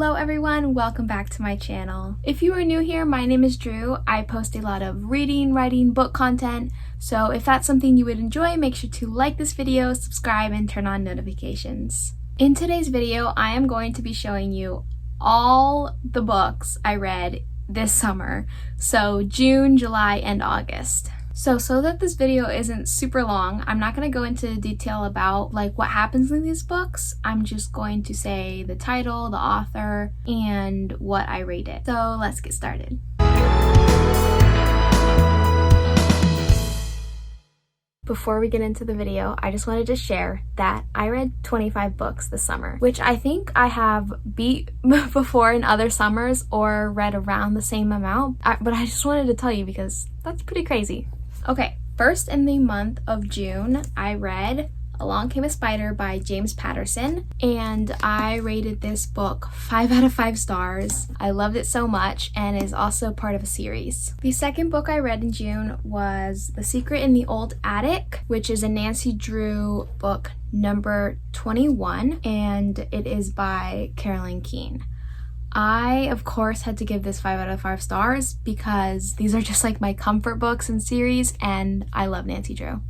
Hello everyone, welcome back to my channel. If you are new here, my name is Drew. I post a lot of reading, writing, book content, so if that's something you would enjoy, make sure to like this video, subscribe, and turn on notifications. In today's video, I am going to be showing you all the books I read this summer, so June, July, and August. So that this video isn't super long, I'm not going to go into detail about what happens in these books. I'm just going to say the title, the author, and what I rated. So let's get started. Before we get into the video, I just wanted to share that I read 25 books this summer, which I think I have beat before in other summers or read around the same amount, but I just wanted to tell you because that's pretty crazy. Okay, first in the month of June, I read Along Came a Spider by James Patterson, and I rated this book 5 out of 5 stars. I loved it so much, and is also part of a series. The second book I read in June was The Secret in the Old Attic, which is a Nancy Drew book number 21, and it is by Caroline Keene. I, of course, had to give this 5 out of 5 stars because these are just my comfort books and series, and I love Nancy Drew.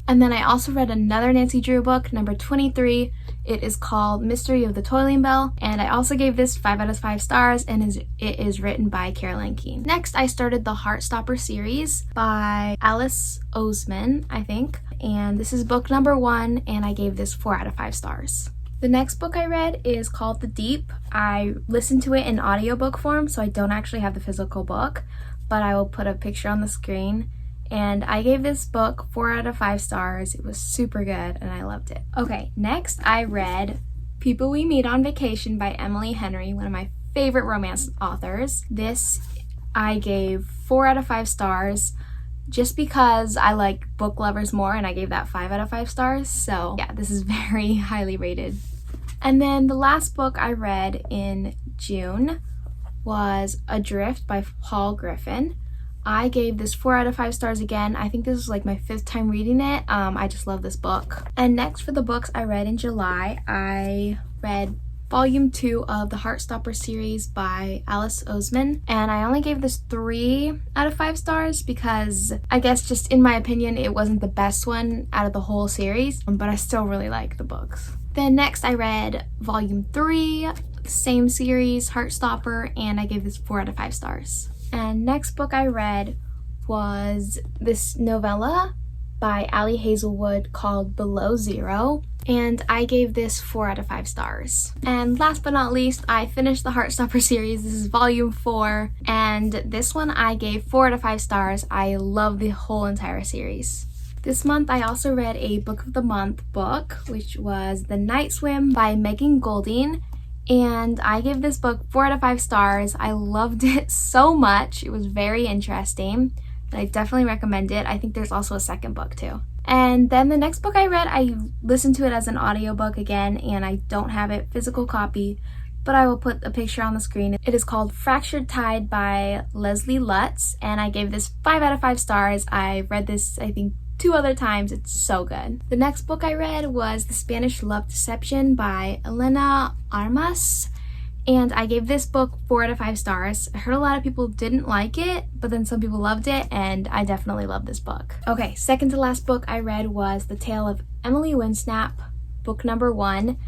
And then I also read another Nancy Drew book, number 23. It is called Mystery of the Toiling Bell, and I also gave this 5 out of 5 stars, and it is written by Caroline Keene. Next, I started the Heartstopper series by Alice Oseman, I think, and this is book number 1, and I gave this 4 out of 5 stars. The next book I read is called The Deep. I listened to it in audiobook form, so I don't actually have the physical book, but I will put a picture on the screen. And I gave this book 4 out of 5 stars. It was super good and I loved it. Okay, next I read People We Meet on Vacation by Emily Henry, one of my favorite romance authors. This I gave 4 out of 5 stars just because I like book lovers more, and I gave that 5 out of 5 stars. So yeah, this is very highly rated. And then the last book I read in June was Adrift by Paul Griffin. I gave this 4 out of 5 stars again. I think this is my 5th time reading it. I just love this book. And next for the books I read in July, I read Volume 2 of the Heartstopper series by Alice Oseman, and I only gave this 3 out of 5 stars because I guess just in my opinion it wasn't the best one out of the whole series, but I still really like the books. Then next I read Volume 3, same series, Heartstopper, and I gave this 4 out of 5 stars. And next book I read was this novella by Ali Hazelwood called Below Zero, and I gave this 4 out of 5 stars. And last but not least, I finished the Heartstopper series. This is volume 4, and this one I gave 4 out of 5 stars. I love the whole entire series. This month I also read a Book of the Month book, which was The Night Swim by Megan Golding, and I gave this book 4 out of 5 stars. I loved it so much. It was very interesting, and I definitely recommend it. I think there's also a second book too. And then the next book I read, I listened to it as an audiobook again, and I don't have it physical copy, but I will put a picture on the screen. It is called Fractured Tide by Leslie Lutz, and I gave this 5 out of 5 stars. I read this, I think, 2 other times. It's so good. The next book I read was The Spanish Love Deception by Elena Armas, and I gave this book 4 out of 5 stars. I heard a lot of people didn't like it, but then some people loved it, and I definitely love this book. Okay, second to last book I read was The Tale of Emily Winsnap, book number 1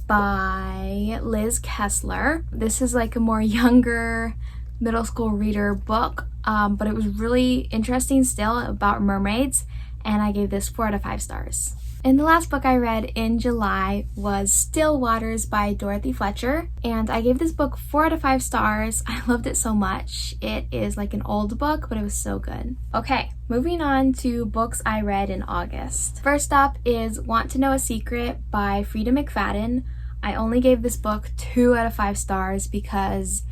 by Liz Kessler. This is a more younger middle school reader book, but it was really interesting still about mermaids, and I gave this 4 out of 5 stars. And the last book I read in July was Still Waters by Dorothy Fletcher, and I gave this book 4 out of 5 stars. I loved it so much. It is an old book, but it was so good. Okay, moving on to books I read in August. First up is Want to Know a Secret by Frida McFadden. I only gave this book 2 out of 5 stars because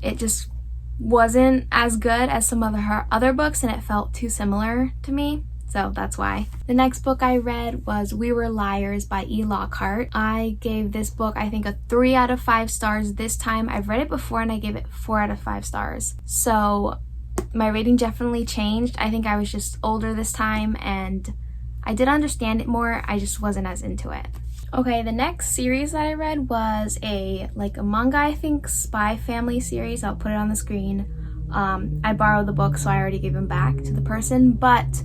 it just wasn't as good as some of her other books, and it felt too similar to me. So that's why. The next book I read was We Were Liars by E. Lockhart. I gave this book, I think, a 3 out of 5 stars this time. I've read it before and I gave it 4 out of 5 stars. So my rating definitely changed. I think I was just older this time and I did understand it more. I just wasn't as into it. Okay, the next series that I read was a manga, I think, Spy Family series. I'll put it on the screen. I borrowed the book, so I already gave them back to the person, but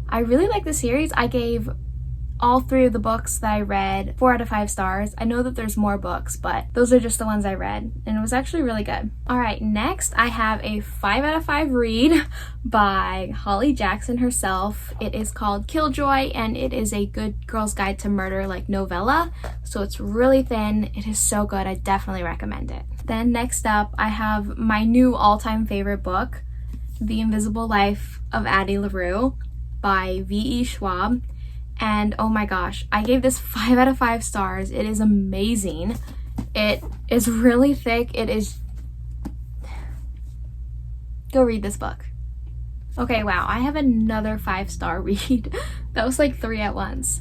I really like the series. I gave all 3 of the books that I read 4 out of 5 stars. I know that there's more books, but those are just the ones I read, and it was actually really good. All right, next I have a 5 out of 5 read by Holly Jackson herself. It is called Killjoy, and it is a good girl's guide to murder novella. So it's really thin. It is so good. I definitely recommend it. Then next up, I have my new all-time favorite book, The Invisible Life of Addie LaRue by V.E. Schwab. And oh my gosh, I gave this 5 out of 5 stars. It is amazing. It is really thick. It is... Go read this book. Okay, wow, I have another 5-star read. That was like 3 at once.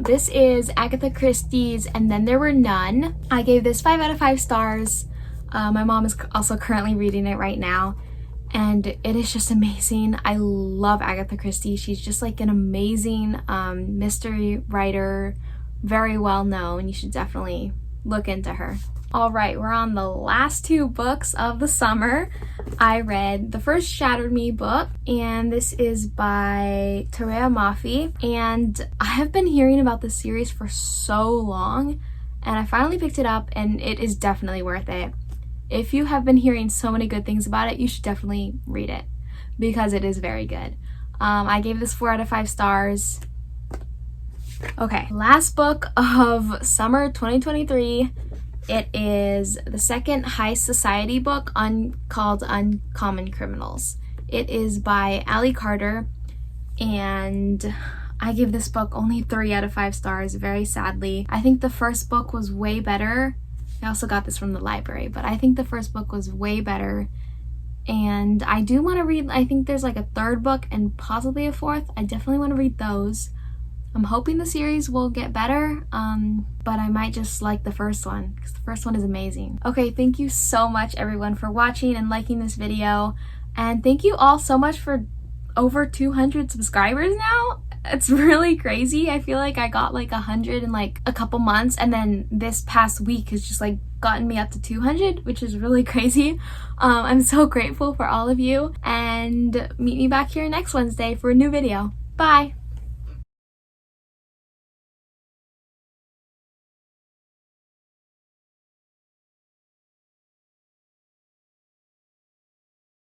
This is Agatha Christie's And Then There Were None. I gave this 5 out of 5 stars. My mom is also currently reading it right now, and it is just amazing. I love Agatha Christie. She's just like an amazing mystery writer, very well known. You should definitely look into her. All right, we're on the last 2 books of the summer. I read the first Shattered Me book, and this is by Terea Mafi. And I have been hearing about this series for so long, and I finally picked it up, and it is definitely worth it. If you have been hearing so many good things about it, you should definitely read it because it is very good. I gave this 4 out of 5 stars. Okay, last book of summer 2023. It is the second High Society book called Uncommon Criminals. It is by Allie Carter, and I give this book only 3 out of 5 stars, very sadly. I think the first book was way better. I also got this from the library, but I think the first book was way better. And I do want to read, I think there's like a 3rd book and possibly a 4th. I definitely want to read those. I'm hoping the series will get better, but I might just like the first one because the first one is amazing. Okay, thank you so much everyone for watching and liking this video. And thank you all so much for over 200 subscribers now. It's really crazy. I feel like I got like 100 in like a couple months, and then this past week has just like gotten me up to 200, which is really crazy. I'm so grateful for all of you, and meet me back here next Wednesday for a new video. Bye!